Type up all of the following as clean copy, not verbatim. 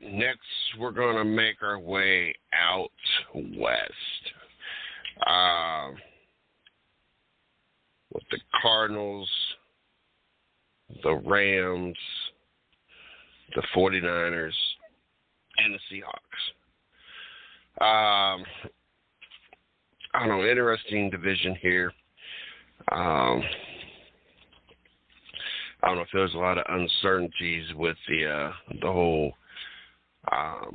next we're going to make our way out west. With the Cardinals, the Rams, the 49ers, and the Seahawks. I don't know, interesting division here. I don't know if there's a lot of uncertainties with the whole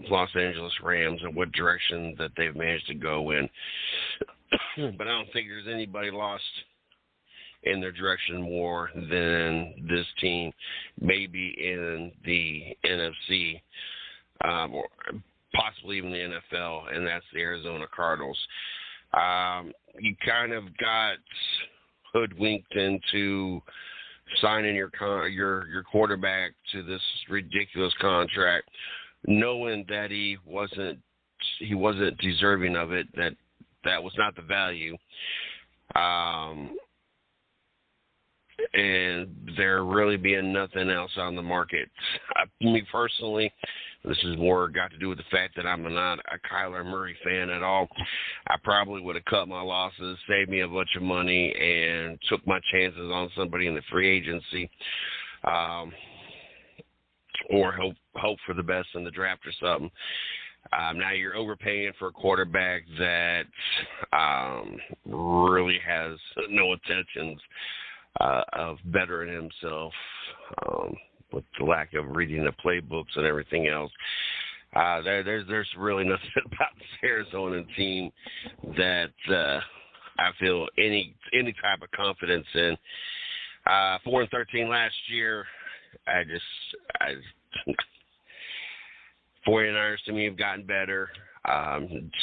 Los Angeles Rams and what direction that they've managed to go in. But I don't think there's anybody lost in their direction more than this team, maybe in the NFC, or possibly even the NFL, and that's the Arizona Cardinals. You kind of got hoodwinked into signing your quarterback to this ridiculous contract, knowing that he wasn't deserving of it, that was not the value. And there really being nothing else on the market. Me personally, this is more got to do with the fact that I'm not a Kyler Murray fan at all. I probably would have cut my losses, saved me a bunch of money, and took my chances on somebody in the free agency, or hope for the best in the draft or something. Now you're overpaying for a quarterback that really has no intentions of bettering himself, with the lack of reading the playbooks and everything else. There's really nothing about this Arizona team that I feel any type of confidence in. 4-13 last year. 49ers to me have gotten better.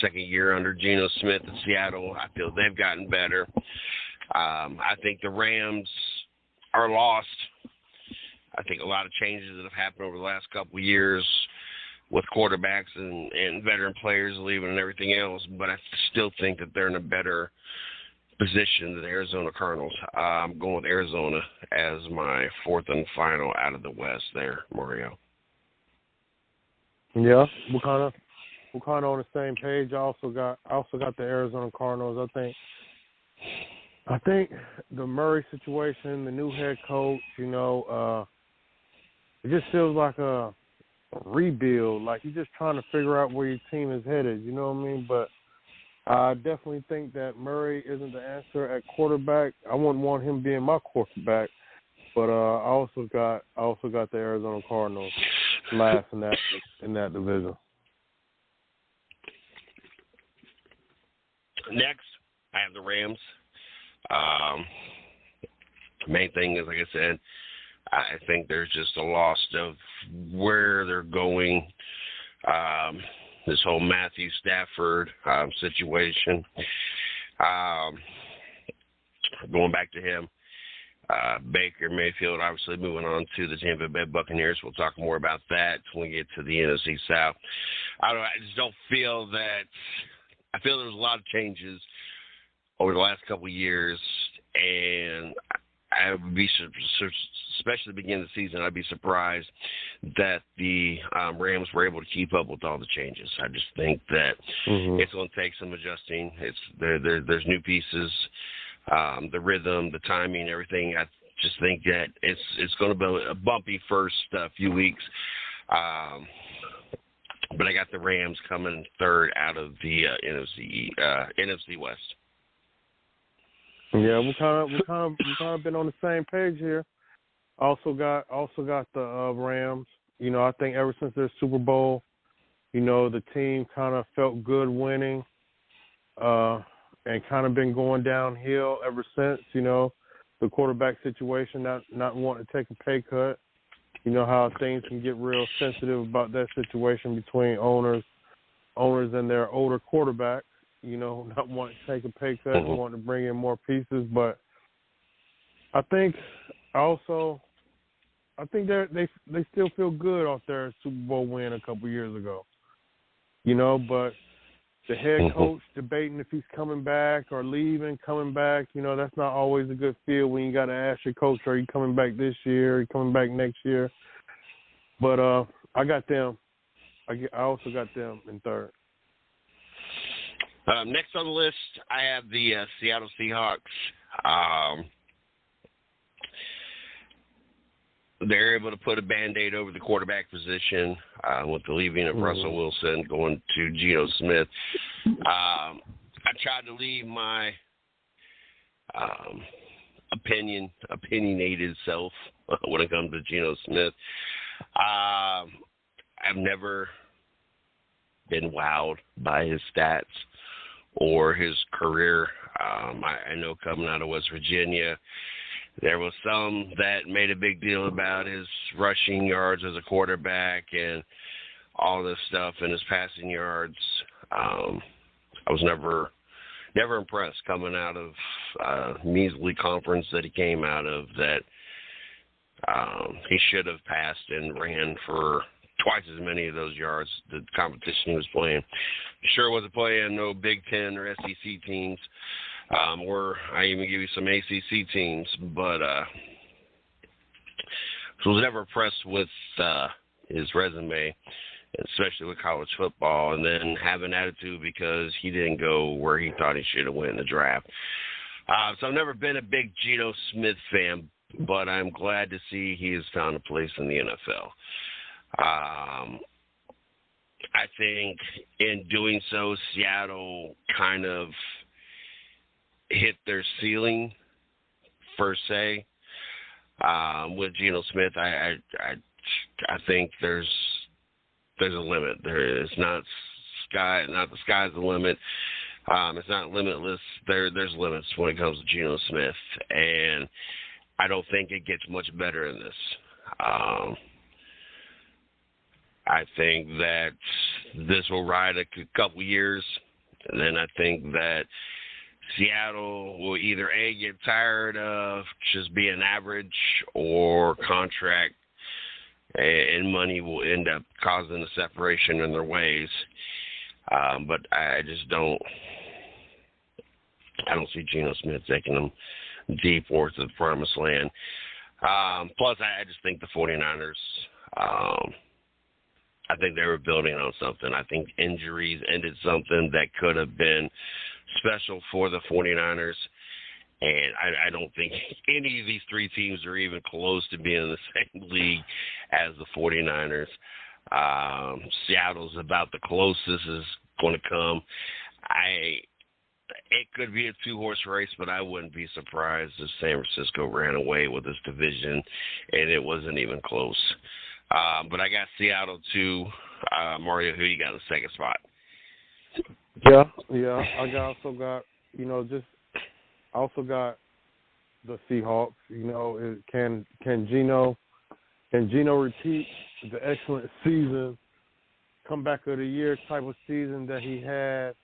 Second year under Geno Smith in Seattle, I feel they've gotten better. I think the Rams are lost. I think a lot of changes that have happened over the last couple of years with quarterbacks and veteran players leaving and everything else, but I still think that they're in a better position than the Arizona Cardinals. I'm going with Arizona as my fourth and final out of the West there, Mario. Yeah, we're kind of on the same page. I also got the Arizona Cardinals. I think the Murray situation, the new head coach, it just feels like a rebuild. Like you're just trying to figure out where your team is headed. You know what I mean? But I definitely think that Murray isn't the answer at quarterback. I wouldn't want him being my quarterback. But I also got the Arizona Cardinals last in that division. Next, I have the Rams. Main thing is, like I said, I think there's just a loss of where they're going. This whole Matthew Stafford situation. Going back to him, Baker Mayfield obviously moving on to the Tampa Bay Buccaneers. We'll talk more about that when we get to the NFC South. I just don't feel that. I feel there's a lot of changes over the last couple of years, and I would be, especially at the beginning of the season, I'd be surprised that the Rams were able to keep up with all the changes. I just think that it's going to take some adjusting. There's new pieces, the rhythm, the timing, everything. I just think that it's going to be a bumpy first few weeks. But I got the Rams coming third out of the NFC West. Yeah, we kind of been on the same page here. Also got the Rams. I think ever since their Super Bowl, the team kind of felt good winning, and kind of been going downhill ever since. The quarterback situation, not wanting to take a pay cut. You know how things can get real sensitive about that situation between owners and their older quarterbacks. Not wanting to take a pay cut, wanting to bring in more pieces. But I think they still feel good off their Super Bowl win a couple years ago. But the head coach debating if he's coming back or leaving, coming back, that's not always a good feel when you got to ask your coach, are you coming back this year? Are you coming back next year? But I got them I also got them in third. Next on the list, I have the Seattle Seahawks. They're able to put a Band-Aid over the quarterback position with the leaving of Russell Wilson, going to Geno Smith. I tried to leave my opinionated self when it comes to Geno Smith. I've never been wowed by his stats or his career. I know coming out of West Virginia, there was some that made a big deal about his rushing yards as a quarterback and all this stuff and his passing yards. I was never impressed coming out of measly conference that he came out of, that he should have passed and ran for twice as many of those yards, the competition he was playing. Sure wasn't playing no Big Ten or SEC teams, or I even give you some ACC teams, but so I was never impressed with his resume, especially with college football, and then have an attitude because he didn't go where he thought he should have went in the draft. So I've never been a big Geno Smith fan, but I'm glad to see he has found a place in the NFL. I think in doing so, Seattle kind of hit their ceiling, per se. With Geno Smith, I think there's a limit. It's not the sky's the limit. It's not limitless. There's limits when it comes to Geno Smith, and I don't think it gets much better in this. I think that this will ride a couple years, and then I think that Seattle will either A, get tired of just being average, or contract and money will end up causing a separation in their ways. But I don't see Geno Smith taking them deep or to the promised land. Plus, I just think the 49ers, I think they were building on something. I think injuries ended something that could have been special for the 49ers. And I don't think any of these three teams are even close to being in the same league as the 49ers. Seattle's about the closest is going to come. It could be a two-horse race, but I wouldn't be surprised if San Francisco ran away with this division and it wasn't even close. But I got Seattle too. Mario, who you got in the second spot? Yeah. I also got the Seahawks. Can Geno repeat the excellent season, comeback of the year type of season that he had,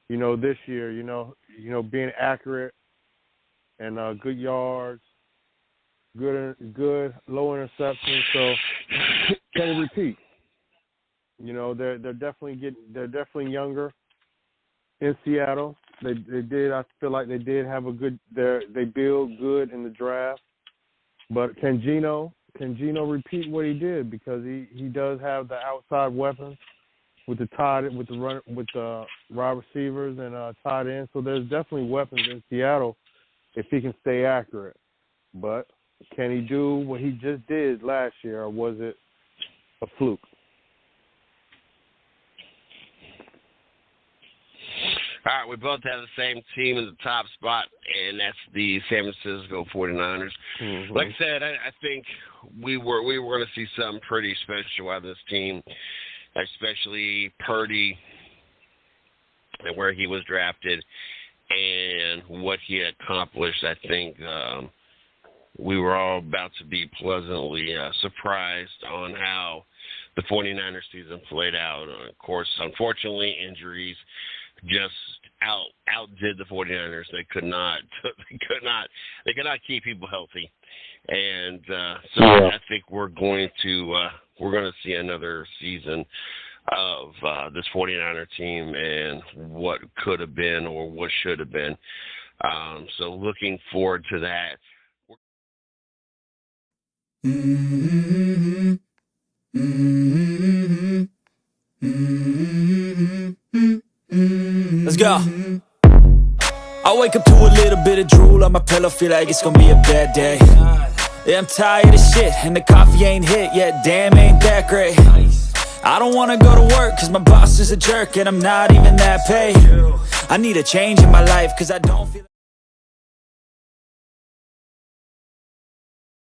this year, being accurate and good yards, good low interceptions. So can he repeat? They're definitely younger in Seattle. They did. I feel like they did have they build good in the draft. But can Geno repeat what he did? Because he does have the outside weapons with the wide receivers and tight ends. So there's definitely weapons in Seattle if he can stay accurate. But can he do what he just did last year, or was it a fluke? All right, we both have the same team in the top spot, and that's the San Francisco 49ers. Mm-hmm. Like I said, I think we were going to see something pretty special out of this team, especially Purdy and where he was drafted and what he accomplished. I think we were all about to be pleasantly surprised on how the 49ers season played out. Of course, unfortunately, injuries just outdid the 49ers. They could not keep people healthy, and I think we're going to see another season of this 49er team and what could have been or what should have been. So looking forward to that. Mm-hmm. Mm-hmm. Let's go. I wake up to a little bit of drool on my pillow, feel like it's gonna be a bad day. Yeah, I'm tired of shit, and the coffee ain't hit yet, damn, ain't that great. I don't wanna go to work, cause my boss is a jerk, and I'm not even that paid. I need a change in my life, cause I don't feel